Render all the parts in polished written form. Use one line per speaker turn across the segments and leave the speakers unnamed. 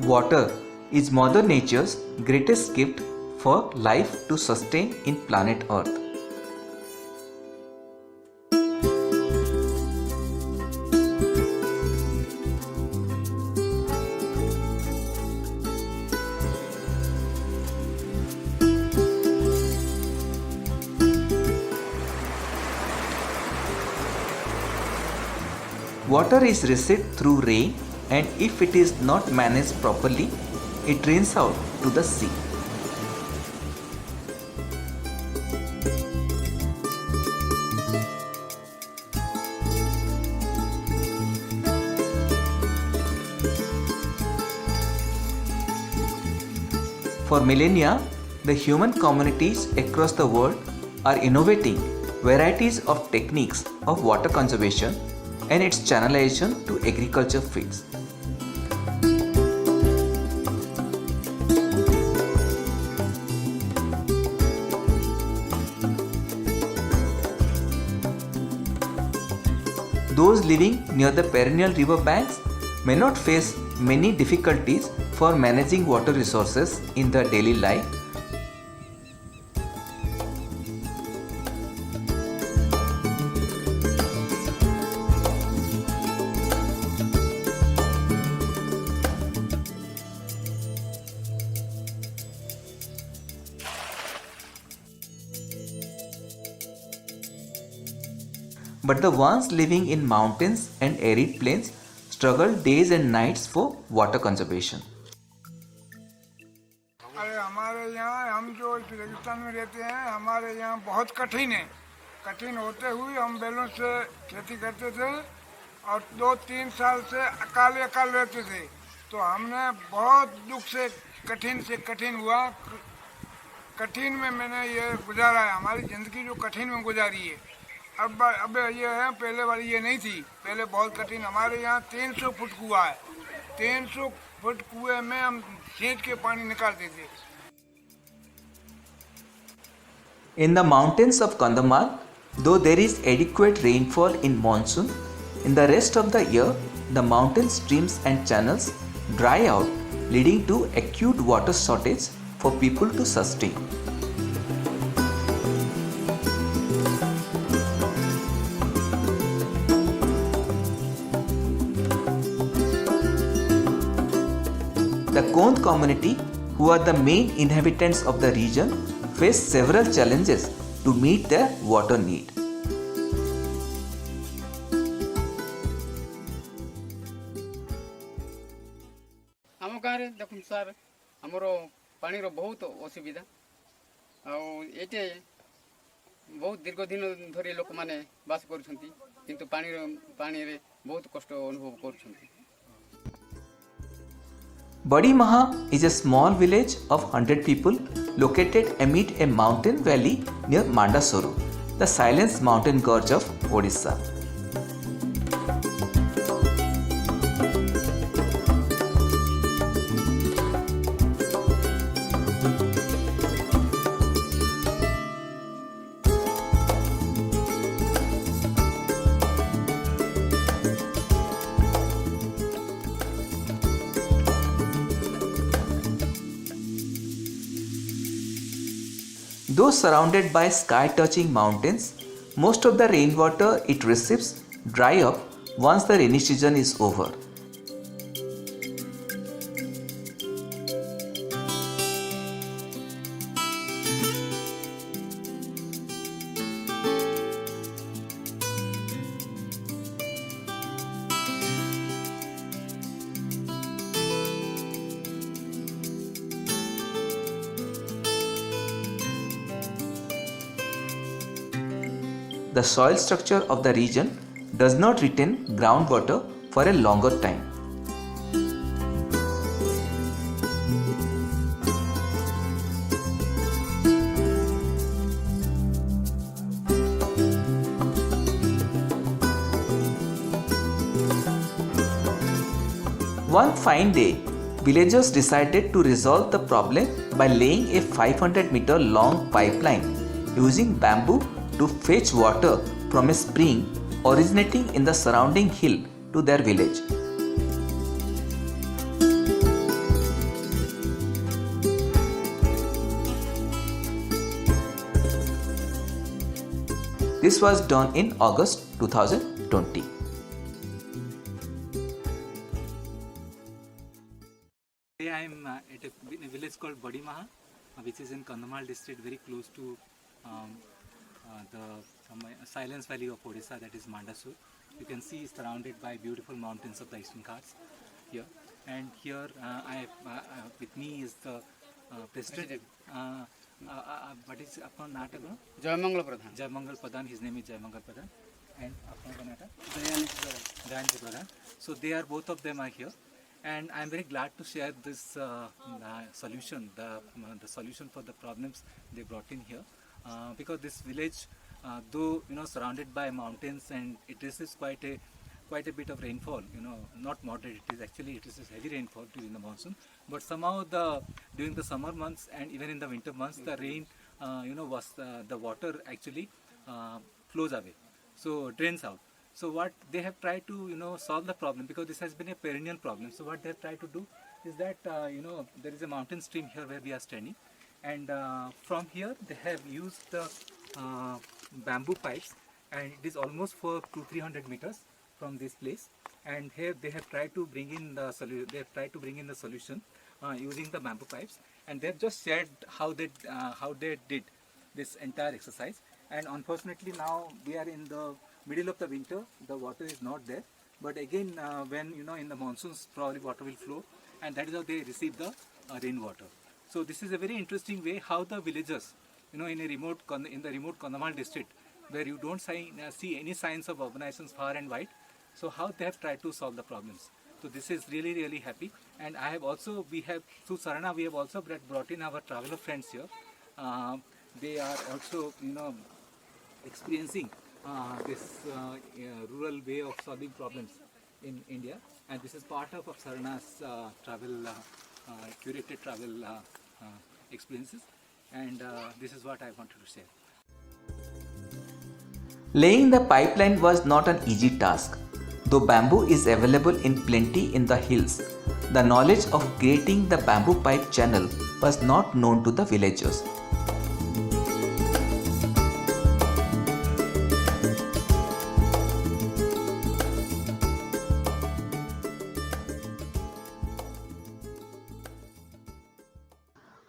Water is Mother Nature's greatest gift for life to sustain in planet Earth. Water is received through rain, and if it is not managed properly, it drains out to the sea. For millennia, the human communities across the world are innovating varieties of techniques of water conservation and its channelization to agriculture fields. Those living near the perennial river banks may not face many difficulties for managing water resources in their daily life. But the ones living in mountains and arid plains struggle days and nights for water conservation.
अरे हमारे यहाँ हम जो रेगिस्तान में रहते हैं, हमारे यहाँ बहुत कठिन है। कठिन होते हुए हम बैलों से खेती करते थे और 2-3 साल से अकाल रहते थे। तो हमने बहुत दुख से कठिन हुआ। कठिन में मैंने ये गुजारा है, हमारी ज़िंदगी जो कठिन में गुजारी है। अब ये है, पहले वाली ये नहीं थी। पहले बहुत कठिन। हमारे यहाँ 300 फुट कुआं है। 300 फुट कुएं में हम खींच के पानी निकालते थे।
In the mountains of Kandhamal, though there is adequate rainfall in monsoon, in the rest of the year, the mountain streams and channels dry out, leading to acute water shortage for people to sustain. The Kondh community, who are the main inhabitants of the region, face several challenges to meet their water need.
आम गाँव देखुन सार आमर पानी बहुत असुविधा आटे बहुत दीर्घ दिन धरी लोक मैंने बास कर पानी रे बहुत कष्ट अनुभव कर।
Badi Maha is a small village of 100 people located amid a mountain valley near Mandasuru, the silent mountain gorge of Odisha. Though surrounded by sky-touching mountains, most of the rainwater it receives dry up once the rainy season is over. The soil structure of the region does not retain groundwater for a longer time. One fine day, villagers decided to resolve the problem by laying a 500-meter long pipeline using bamboo to fetch water from a spring originating in the surrounding hill to their village. This was done in August 2020.
Today I am at a village called Badimaha, which is in Kandhamal district, very close to the Silence Valley of Odisha, that is Mandasur. You can see surrounded by beautiful mountains of the Eastern Ghats here. And here with me is the president. What is upon Nataka?
Joymongol প্রধান
Jaimangal Pradhan, his name is Jaimangal Pradhan. And upon Nata? Dayansh Pradhan. So they are, both of them are here. And I am very glad to share this solution, the solution for the problems they brought in here. Because this village, though surrounded by mountains, and it is quite a bit of rainfall, not moderate, it is heavy rainfall during the monsoon, but somehow during the summer months and even in the winter months, the rain was the water actually flows away, so drains out. So what they have tried to solve the problem, because this has been a perennial problem. So what they have tried to do is that there is a mountain stream here where we are standing, and from here they have used the bamboo pipes, and it is almost for 200-300 meters from this place. And here they have tried to bring in the solution using the bamboo pipes, and they have just shared how they did this entire exercise. And unfortunately now we are in the middle of the winter, the water is not there, but again when in the monsoons probably water will flow, and that is how they receive the rainwater. So this is a very interesting way how the villagers in the remote Kandhamal district, where you don't see any signs of urbanizations far and wide, so how they have tried to solve the problems. So this is really happy. And through Sarana we have also brought in our traveler friends here. They are also experiencing this rural way of solving problems in India, and this is part of Sarana's curated travel experiences, and this is what I wanted to share.
Laying the pipeline was not an easy task. Though bamboo is available in plenty in the hills, the knowledge of creating the bamboo pipe channel was not known to the villagers.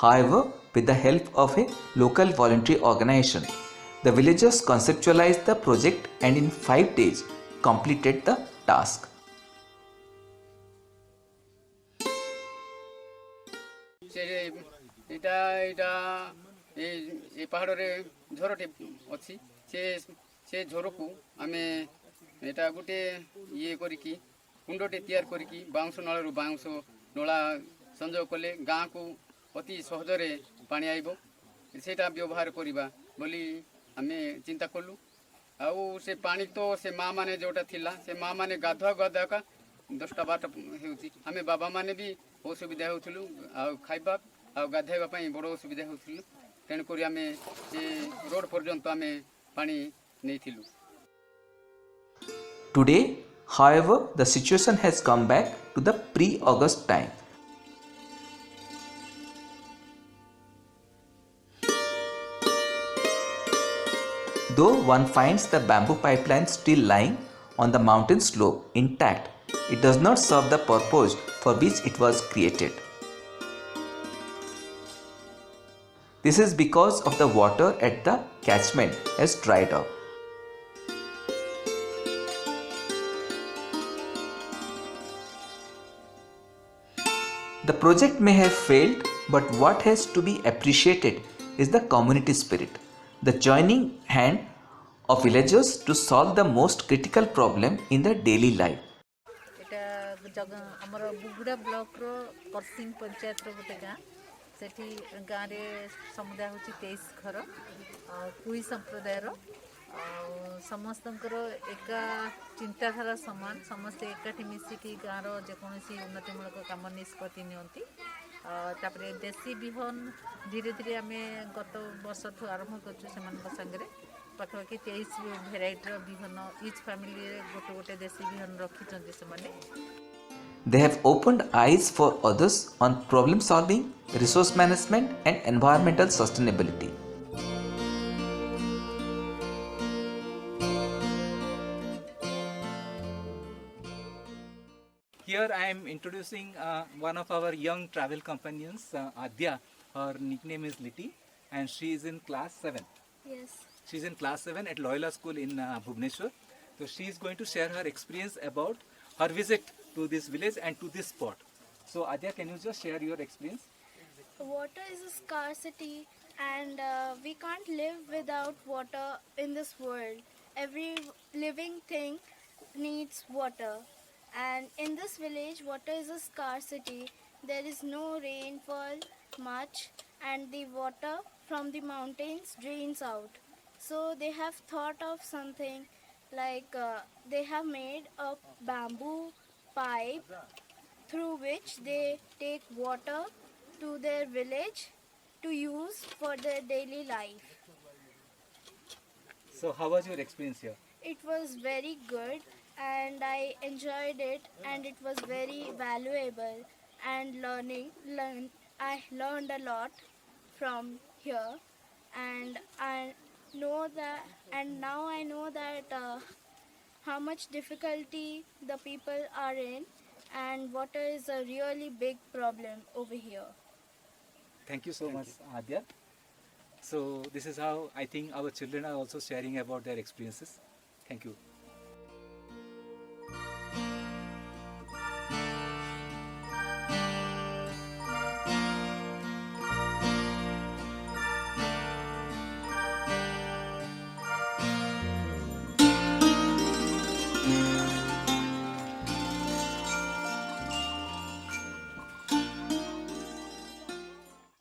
However, with the help of a local voluntary organization, the villagers conceptualized the project and in 5 days completed the task.
এই পাহাড়ে ঝরটি ଅଛି ସେ ଝରକୁ ଆମେ এটা ଗୋଟେ ଇଏ କରିକି କୁଣ୍ଡଟେ ତିଆରି କରିକି ବାଉଁଶ ନଳାରୁ ବାଉଁଶ ନଳା ସଂଯୋଗ କଲେ ଗାଁକୁ ଅତି ସହଜରେ ପାଣି ଆଇବ, ସେଇଟା ବ୍ୟବହାର କରିବା ବୋଲି ଆମେ ଚିନ୍ତା କଲୁ। ଆଉ ସେ ପାଣି ତ ସେ ମା ମାନେ ଯୋଉଟା ଥିଲା, ସେ ମା ମାନେ ଗାଧୁଆକା 10ଟା 12ଟା ହେଉଛି, ଆମେ ବାବା ମାନେ ବି ଅସୁବିଧା ହେଉଥିଲୁ, ଆଉ ଖାଇବା ଆଉ ଗାଧୋଇବା ପାଇଁ ବଡ଼ ଅସୁବିଧା ହେଉଥିଲୁ। ତେଣୁକରି ଆମେ ସେ ରୋଡ଼ ପର୍ଯ୍ୟନ୍ତ ଆମେ ପାଣି ନେଇଥିଲୁ।
Today, however, the situation has come back to the pre-August time. Though one finds the bamboo pipeline still lying on the mountain slope intact, it does not serve the purpose for which it was created. This is because of the water at the catchment has dried up. The project may have failed, but what has to be appreciated is the community spirit, the joining hand of villagers to solve the most critical problem in their daily life.
आमर Buguda block रो pursuing panchayat रो गोटे गाँ से गाँव रे समुदाय हूँ 23 घर कुई संप्रदायर ସମସ୍ତଙ୍କର ଏକା ଚିନ୍ତାଧାରା ସମାନ, ସମସ୍ତେ ଏକାଠି ମିଶିକି ଗାଁର ଯେକୌଣସି ଉନ୍ନତିମୂଳକ କାମ ନିଷ୍ପତ୍ତି ନିଅନ୍ତି। ତାପରେ ଦେଶୀ ବିହନ ଧୀରେ ଧୀରେ ଆମେ ଗତ ବର୍ଷଠୁ ଆରମ୍ଭ କରୁଛୁ ସେମାନଙ୍କ ସାଙ୍ଗରେ। ପାଖାପାଖି 23 ଭେରାଇଟିର ବିହନ ଇଚ୍ ଫ୍ୟାମିଲିରେ ଗୋଟେ ଗୋଟେ ଦେଶୀ ବିହନ ରଖିଛନ୍ତି ସେମାନେ।
They have opened eyes for others on problem solving, resource management, and environmental sustainability.
Here I am introducing one of our young travel companions, Adya. Her nickname is Liti, and she is in class 7.
Yes.
She's in class 7 at Loyola School in Bhubaneswar. So she is going to share her experience about her visit to this village and to this spot. So Adya, can you just share your experience?
Water is a scarcity, and we can't live without water in this world. Every living thing needs water, and in this village, water is a scarcity. There is no rainfall much, and the water from the mountains drains out. So they have thought of something like they have made a bamboo pipe through which they take water to their village to use for their daily life.
So how was your experience here?
It was very good, and I enjoyed it, and it was very valuable, and I learned a lot from here, and now I know that how much difficulty the people are in, and water is a really big problem over here.
Thank you so much, Adya. So this is how I think our children are also sharing about their experiences. Thank you.